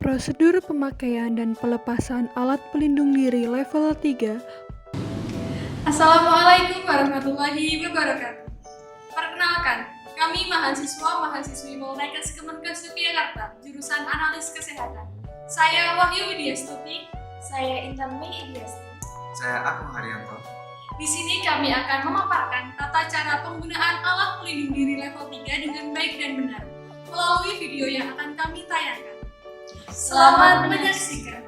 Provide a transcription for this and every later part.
Prosedur pemakaian dan pelepasan alat pelindung diri level 3. Assalamualaikum warahmatullahi wabarakatuh. Perkenalkan, kami mahasiswa-mahasiswi Poltekkes Kemenkes Yogyakarta, jurusan Analis Kesehatan. Saya Wahyu Widyastuti. Saya Intan Idyasti. Saya Agung Haryanto. Di sini kami akan memaparkan tata cara penggunaan alat pelindung diri level 3 dengan baik dan benar melalui video yang akan kami tayangkan. Selamat menyaksikan.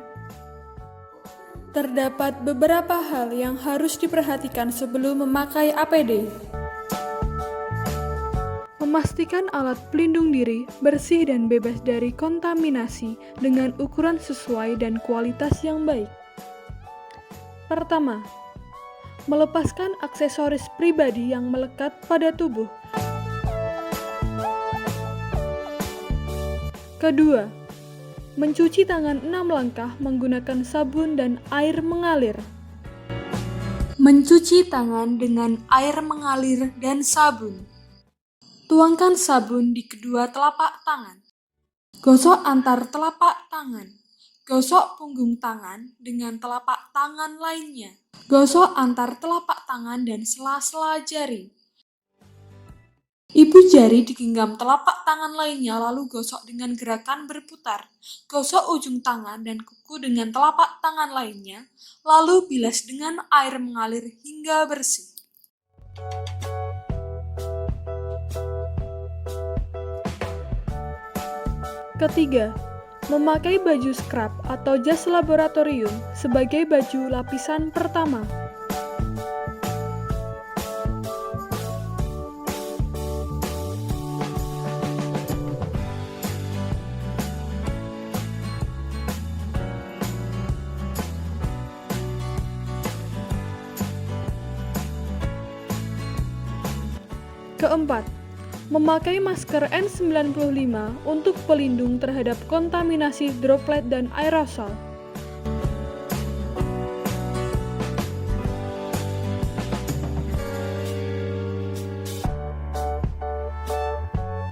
Terdapat beberapa hal yang harus diperhatikan sebelum memakai APD. Memastikan alat pelindung diri bersih dan bebas dari kontaminasi dengan ukuran sesuai dan kualitas yang baik. Pertama, melepaskan aksesoris pribadi yang melekat pada tubuh. Kedua, mencuci tangan 6 langkah menggunakan sabun dan air mengalir. Mencuci tangan dengan air mengalir dan sabun. Tuangkan sabun di kedua telapak tangan. Gosok antar telapak tangan. Gosok punggung tangan dengan telapak tangan lainnya. Gosok antar telapak tangan dan sela-sela jari. Ibu jari digenggam telapak tangan lainnya lalu gosok dengan gerakan berputar. Gosok ujung tangan dan kuku dengan telapak tangan lainnya, lalu bilas dengan air mengalir hingga bersih. Ketiga, memakai baju scrub atau jas laboratorium sebagai baju lapisan pertama. Keempat, memakai masker N95 untuk pelindung terhadap kontaminasi droplet dan aerosol.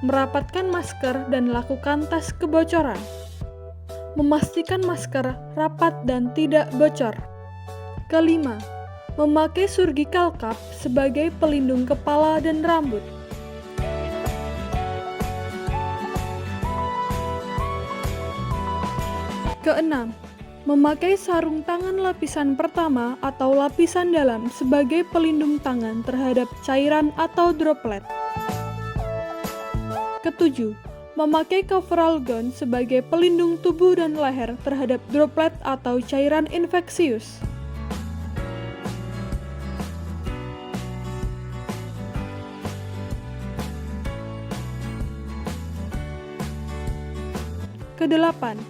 Merapatkan masker dan lakukan tes kebocoran. Memastikan masker rapat dan tidak bocor. Kelima, memakai surgical cap sebagai pelindung kepala dan rambut. Keenam, memakai sarung tangan lapisan pertama atau lapisan dalam sebagai pelindung tangan terhadap cairan atau droplet. Ketujuh, memakai coverall gown sebagai pelindung tubuh dan leher terhadap droplet atau cairan infeksius. Kedelapan,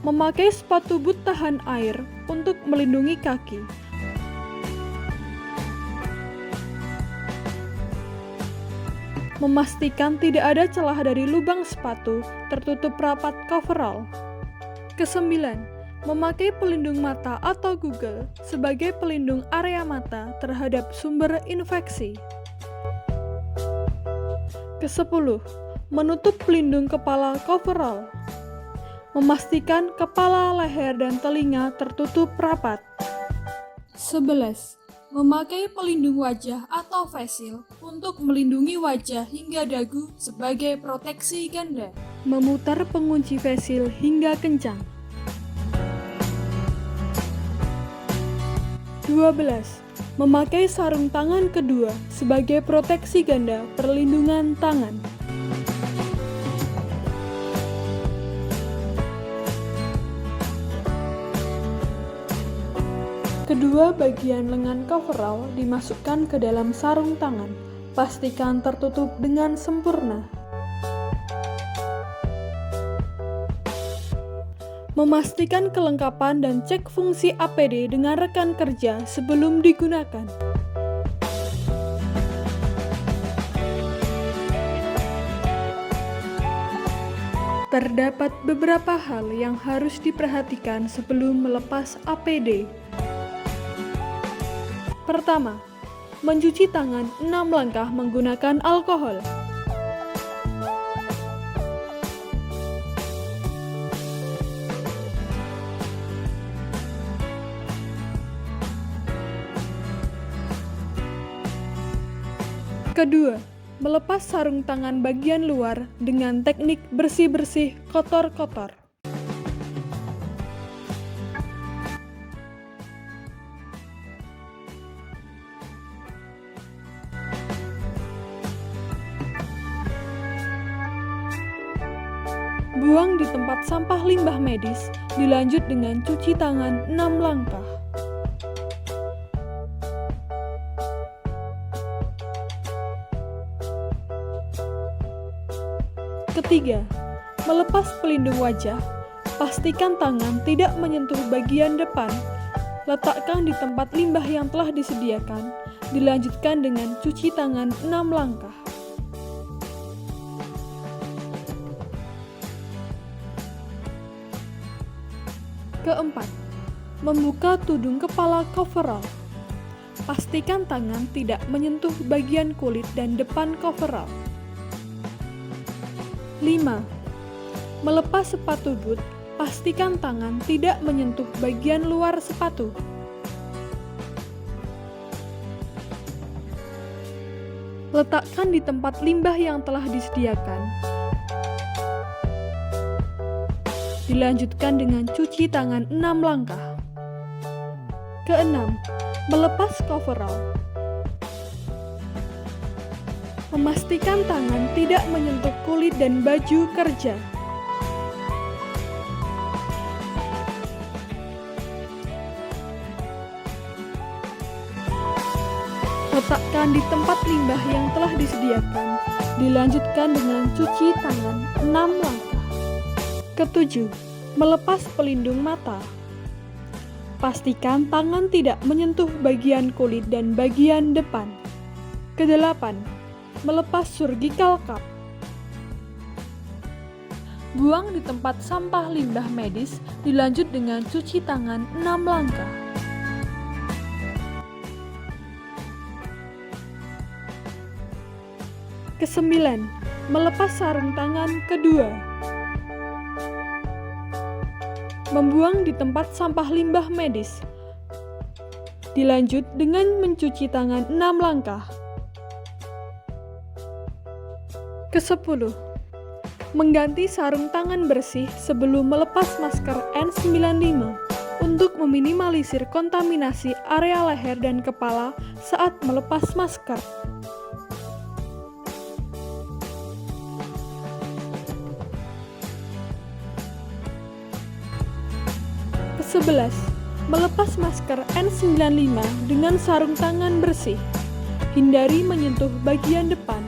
memakai sepatu boot tahan air untuk melindungi kaki. Memastikan tidak ada celah dari lubang sepatu, tertutup rapat coverall. Kesembilan, memakai pelindung mata atau Google sebagai pelindung area mata terhadap sumber infeksi. Kesepuluh, menutup pelindung kepala coverall. Memastikan kepala, leher, dan telinga tertutup rapat. 11. Memakai pelindung wajah atau face shield untuk melindungi wajah hingga dagu sebagai proteksi ganda. Memutar pengunci face shield hingga kencang. 12. Memakai sarung tangan kedua sebagai proteksi ganda perlindungan tangan. Kedua bagian lengan coverall dimasukkan ke dalam sarung tangan. Pastikan tertutup dengan sempurna. Memastikan kelengkapan dan cek fungsi APD dengan rekan kerja sebelum digunakan. Terdapat beberapa hal yang harus diperhatikan sebelum melepas APD. Pertama, mencuci tangan 6 langkah menggunakan alkohol. Kedua, melepas sarung tangan bagian luar dengan teknik bersih-bersih kotor-kotor. Buang di tempat sampah limbah medis, dilanjut dengan cuci tangan 6 langkah. Ketiga, melepas pelindung wajah, pastikan tangan tidak menyentuh bagian depan. Letakkan di tempat limbah yang telah disediakan, dilanjutkan dengan cuci tangan 6 langkah. Keempat, membuka tudung kepala coverall. Pastikan tangan tidak menyentuh bagian kulit dan depan coverall. 5. Melepas sepatu boot, pastikan tangan tidak menyentuh bagian luar sepatu. Letakkan di tempat limbah yang telah disediakan. Dilanjutkan dengan cuci tangan 6 langkah. Keenam, melepas coverall. Memastikan tangan tidak menyentuh kulit dan baju kerja. Letakkan di tempat limbah yang telah disediakan. Dilanjutkan dengan cuci tangan 6 langkah. Ketujuh, melepas pelindung mata. Pastikan tangan tidak menyentuh bagian kulit dan bagian depan. Kedelapan, melepas surgical cap. Buang di tempat sampah limbah medis, dilanjut dengan cuci tangan 6 langkah. Kesembilan, melepas sarung tangan kedua. Membuang di tempat sampah limbah medis. Dilanjut dengan mencuci tangan 6 langkah. Kesepuluh, mengganti sarung tangan bersih sebelum melepas masker N95 untuk meminimalisir kontaminasi area leher dan kepala saat melepas masker. Ke-11, melepas masker N95 dengan sarung tangan bersih. Hindari menyentuh bagian depan.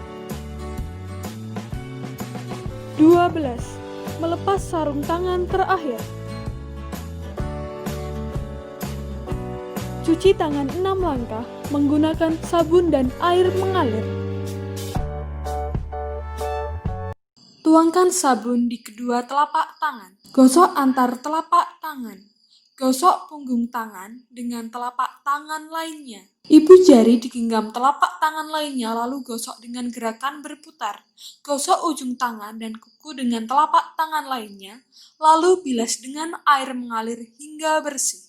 12, melepas sarung tangan terakhir. Cuci tangan 6 langkah menggunakan sabun dan air mengalir. Tuangkan sabun di kedua telapak tangan. Gosok antar telapak tangan. Gosok punggung tangan dengan telapak tangan lainnya. Ibu jari digenggam telapak tangan lainnya lalu gosok dengan gerakan berputar. Gosok ujung tangan dan kuku dengan telapak tangan lainnya, lalu bilas dengan air mengalir hingga bersih.